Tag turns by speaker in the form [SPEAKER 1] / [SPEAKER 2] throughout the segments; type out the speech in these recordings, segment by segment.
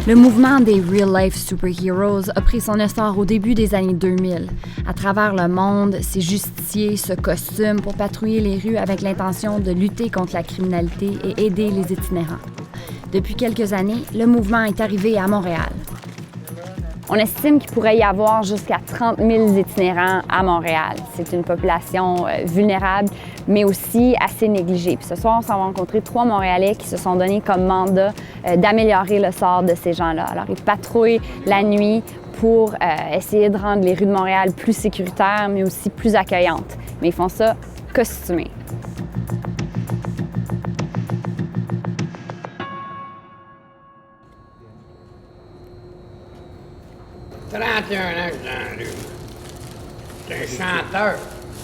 [SPEAKER 1] Le mouvement des real-life superheroes a pris son essor au début des années 2000. À travers le monde, ces justiciers se costument pour patrouiller les rues avec l'intention de lutter contre la criminalité et aider les itinérants. Depuis quelques années, le mouvement est arrivé à Montréal. On estime qu'il pourrait y avoir jusqu'à 30 000 itinérants à Montréal. C'est une population vulnérable, mais aussi assez négligée. Puis ce soir, on s'en va rencontrer 3 Montréalais qui se sont donnés comme mandat d'améliorer le sort de ces gens-là. Alors, ils patrouillent la nuit pour essayer de rendre les rues de Montréal plus sécuritaires, mais aussi plus accueillantes. Mais ils font ça costumés.
[SPEAKER 2] « 31 ans que dans la rue. C'est un chanteur.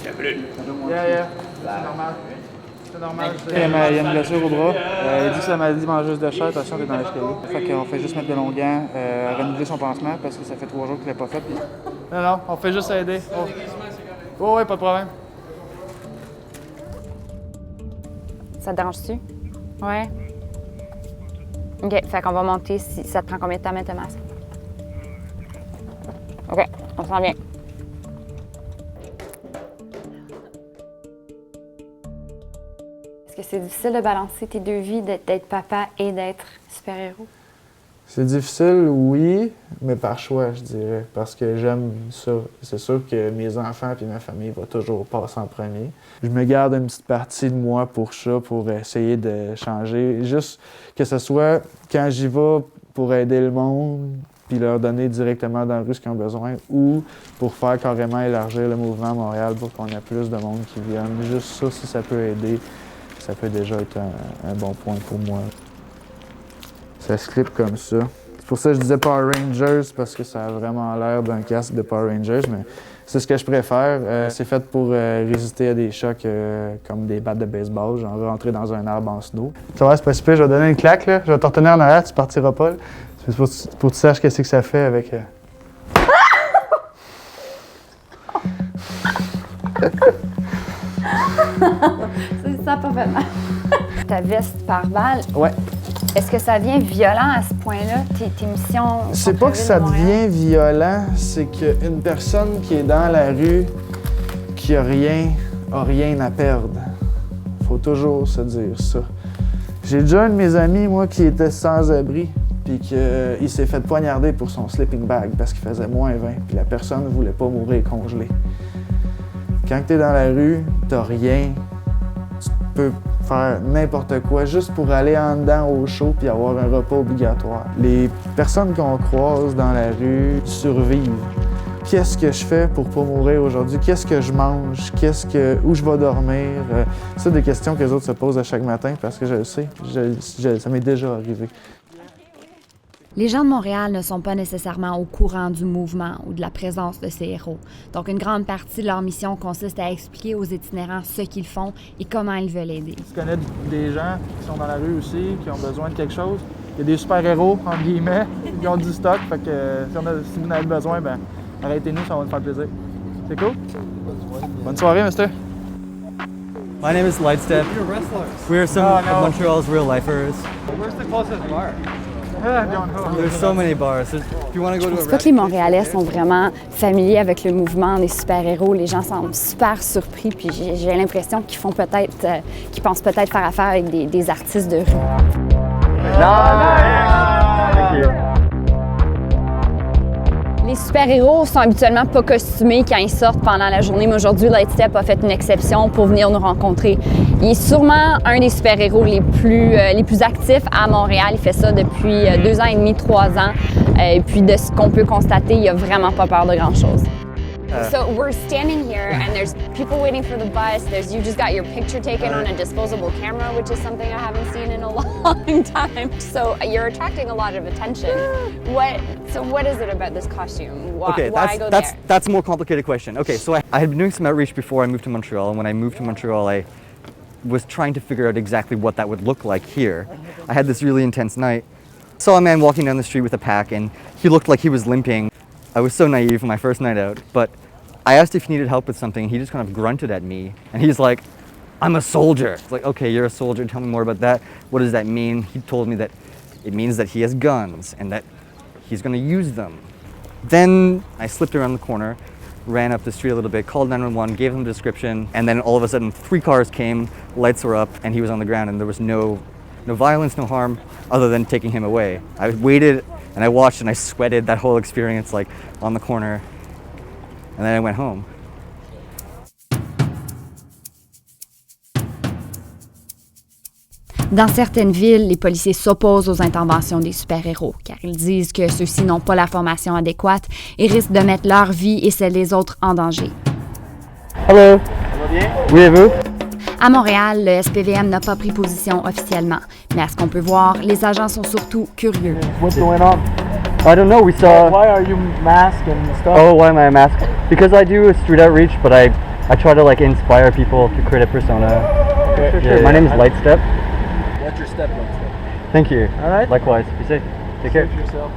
[SPEAKER 2] C'est brûle.
[SPEAKER 3] Yeah. C'est normal. C'est normal. Il y a une blessure au bras. Il dit que c'est la maladie mangeuse de chair. Attention, t'es dans l'escalier. Fait qu'on fait juste mettre de longs gants, renouveler son pansement parce que ça fait 3 jours qu'il l'a pas fait. Puis... Non, on fait juste aider. Oh, ouais, pas de problème.
[SPEAKER 1] Ça te dérange-tu? Ouais. OK, fait qu'on va monter. Ça te prend combien de temps à mettre le masque? OK, on s'en vient. Est-ce que c'est difficile de balancer tes deux vies, d'être papa et d'être super-héros?
[SPEAKER 3] C'est difficile, oui, mais par choix, je dirais, parce que j'aime ça. C'est sûr que mes enfants et ma famille vont toujours passer en premier. Je me garde une petite partie de moi pour ça, pour essayer de changer. Juste que ce soit quand j'y vais pour aider le monde, puis leur donner directement dans la rue ce qu'ils ont besoin, ou pour faire carrément élargir le mouvement à Montréal pour qu'on ait plus de monde qui vienne. Juste ça, si ça peut aider, ça peut déjà être un bon point pour moi. Ça se clip comme ça. C'est pour ça que je disais Power Rangers, parce que ça a vraiment l'air d'un casque de Power Rangers, mais c'est ce que je préfère. C'est fait pour résister à des chocs comme des battes de baseball, genre rentrer dans un arbre en snow. Ça va, c'est pas super, je vais donner une claque, là. Je vais te retenir en arrière, tu partiras pas. Là. C'est pour que tu saches qu'est-ce que ça fait avec...
[SPEAKER 1] C'est ça, pas mal. Ta veste par balle.
[SPEAKER 3] Ouais.
[SPEAKER 1] Est-ce que ça devient violent à ce point-là, tes missions?
[SPEAKER 3] C'est pas que ça devient violent, c'est qu'une personne qui est dans la rue, qui a rien à perdre. Faut toujours se dire ça. J'ai déjà un de mes amis, moi, qui était sans abri, puis qu'il s'est fait poignarder pour son sleeping bag parce qu'il faisait moins 20, puis la personne ne voulait pas mourir congelée. Quand t'es dans la rue, t'as rien, tu peux faire n'importe quoi juste pour aller en dedans au chaud puis avoir un repas obligatoire. Les personnes qu'on croise dans la rue survivent. Qu'est-ce que je fais pour pas mourir aujourd'hui? Qu'est-ce que je mange? Où je vais dormir? C'est des questions que les autres se posent à chaque matin parce que je le sais, ça m'est déjà arrivé.
[SPEAKER 1] Les gens de Montréal ne sont pas nécessairement au courant du mouvement ou de la présence de ces héros. Donc, une grande partie de leur mission consiste à expliquer aux itinérants ce qu'ils font et comment ils veulent aider.
[SPEAKER 3] Tu connais des gens qui sont dans la rue aussi, qui ont besoin de quelque chose. Il y a des super-héros, entre guillemets, qui ont du stock. Fait que si vous en avez besoin, ben arrêtez-nous, ça va nous faire plaisir. C'est cool? Bonne soirée, mister.
[SPEAKER 4] My name is Lightstep.
[SPEAKER 2] You're a wrestler.
[SPEAKER 4] We are some of Montreal's real lifers.
[SPEAKER 2] Where's the closest bar?
[SPEAKER 4] There's so many bars. If you want to go to
[SPEAKER 1] Je pense pas que les Montréalais sont vraiment familiers avec le mouvement des super-héros. Les gens semblent super surpris, puis j'ai l'impression qu'ils pensent peut-être faire affaire avec des artistes de rue. Les super-héros sont habituellement pas costumés quand ils sortent pendant la journée, mais aujourd'hui, Lightstep a fait une exception pour venir nous rencontrer. Il est sûrement un des super-héros les plus actifs à Montréal. Il fait ça depuis 2 ans et demi, 3 ans. Et puis, de ce qu'on peut constater, il a vraiment pas peur de grand-chose. So we're standing here and there's people waiting for the bus. You just got your picture taken on a disposable camera, which is something I haven't seen in a long time. So you're attracting a lot of attention. What is it about this costume? Why go there?
[SPEAKER 4] That's a more complicated question. Okay, so I had been doing some outreach before I moved to Montreal, and when I moved to Montreal, I was trying to figure out exactly what that would look like here. I had this really intense night. I saw a man walking down the street with a pack, and he looked like he was limping. I was so naive my first night out, but I asked if he needed help with something, and he just kind of grunted at me, and he's like, "I'm a soldier." It's like, okay, you're a soldier, tell me more about that. What does that mean? He told me that it means that he has guns and that he's going to use them. Then I slipped around the corner, ran up the street a little bit, called 911, gave them the description, and then all of a sudden 3 cars came, lights were up, and he was on the ground, and there was no violence, no harm, other than taking him away. I waited, and I watched, and I sweated that whole experience, like, on the corner, and then I went home.
[SPEAKER 1] Dans certaines villes, les policiers s'opposent aux interventions des super-héros, car ils disent que ceux-ci n'ont pas la formation adéquate et risquent de mettre leur vie et celle des autres en danger.
[SPEAKER 4] Hello.
[SPEAKER 3] Ça va bien?
[SPEAKER 4] Oui, et vous?
[SPEAKER 1] À Montréal, le SPVM n'a pas pris position officiellement, mais à ce qu'on peut voir, les agents sont surtout curieux.
[SPEAKER 3] What's going on?
[SPEAKER 4] I don't know, we saw...
[SPEAKER 3] Why are you masked and stuff?
[SPEAKER 4] Oh, why am I masked? Because I do a street outreach, but I try to like inspire people to create a persona.
[SPEAKER 3] Okay.
[SPEAKER 4] Yeah, my name is Lightstep.
[SPEAKER 3] Watch your step,
[SPEAKER 4] Thank you.
[SPEAKER 3] All right.
[SPEAKER 4] Likewise. Be safe. Take care.
[SPEAKER 3] yourself.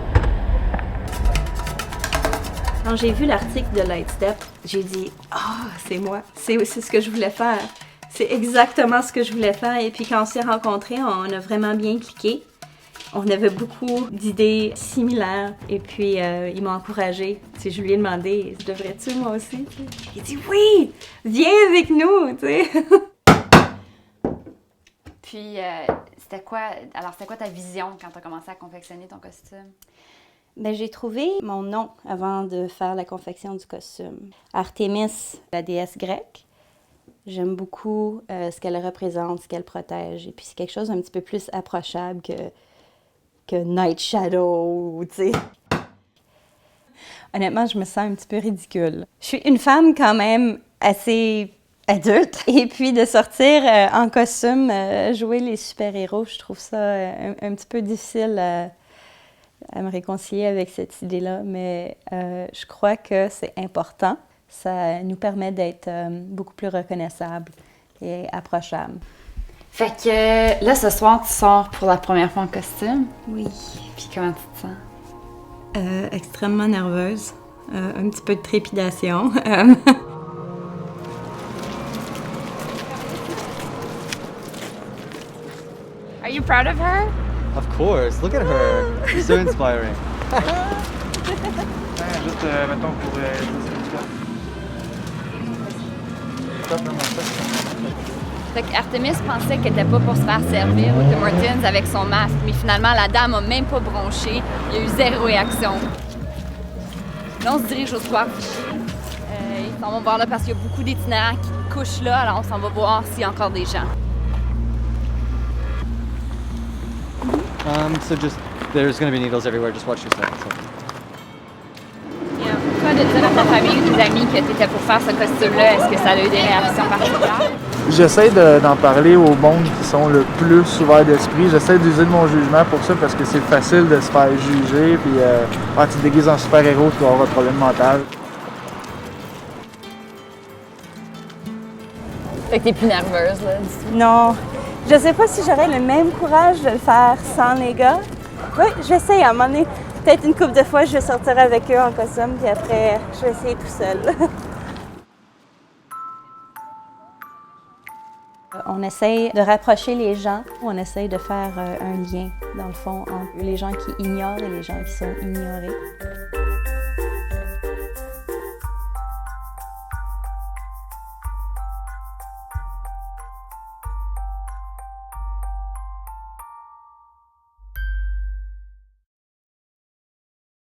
[SPEAKER 5] Quand j'ai vu l'article de Lightstep, j'ai dit « Ah, c'est moi, c'est ce que je voulais faire. C'est exactement ce que je voulais faire. » Et puis quand on s'est rencontrés, on a vraiment bien cliqué. On avait beaucoup d'idées similaires et puis il m'a encouragée. Tu sais, je lui ai demandé « Devrais-tu moi aussi? » Il dit « Oui, viens avec nous! » tu sais.
[SPEAKER 1] Puis, c'était quoi ta vision quand tu as commencé à confectionner ton costume?
[SPEAKER 5] Ben, j'ai trouvé mon nom avant de faire la confection du costume. Artémis, la déesse grecque. J'aime beaucoup ce qu'elle représente, ce qu'elle protège. Et puis c'est quelque chose d'un petit peu plus approchable que Night Shadow, tu sais. Honnêtement, je me sens un petit peu ridicule. Je suis une femme quand même assez adulte. Et puis de sortir en costume, jouer les super-héros, je trouve ça un petit peu difficile à me réconcilier avec cette idée-là. Mais je crois que c'est important. Ça nous permet d'être beaucoup plus reconnaissables et approchables.
[SPEAKER 1] Fait que là, ce soir, tu sors pour la première fois en costume.
[SPEAKER 5] Oui.
[SPEAKER 1] Puis comment tu te sens?
[SPEAKER 5] Extrêmement nerveuse. Un petit peu de trépidation.
[SPEAKER 1] Are you proud of her?
[SPEAKER 4] Of course. Look at her. She's so inspiring.
[SPEAKER 3] Juste, mettons, pour...
[SPEAKER 1] Fait qu'Artemis pensait qu'elle était pas pour se faire servir au Tim Hortons avec son masque, mais finalement, la dame a même pas bronché. Il y a eu 0 réaction. Là, on se dirige au square. Ils s'en vont voir là parce qu'il y a beaucoup d'itinérants qui couchent là, alors on s'en va voir s'il y a encore des gens.
[SPEAKER 4] So just, there's going to be needles everywhere. Just watch your step. So.
[SPEAKER 1] Toi, de dire à ta famille ou tes amis que tu étais pour faire ce costume-là, est-ce que ça a eu des réactions particulières?
[SPEAKER 3] J'essaie d'en parler au monde qui sont le plus ouverts d'esprit. J'essaie d'user de mon jugement pour ça parce que c'est facile de se faire juger. Puis quand tu te déguises en super-héros, tu vas avoir un problème mental.
[SPEAKER 1] Fait que t'es plus nerveuse, là, du tout.
[SPEAKER 5] Non, je sais pas si j'aurais le même courage de le faire sans les gars. Oui, j'essaie à un moment donné. Peut-être une couple de fois, je vais sortir avec eux en costume, puis après, je vais essayer tout seul. On essaye de rapprocher les gens, on essaye de faire un lien, dans le fond, entre les gens qui ignorent et les gens qui sont ignorés.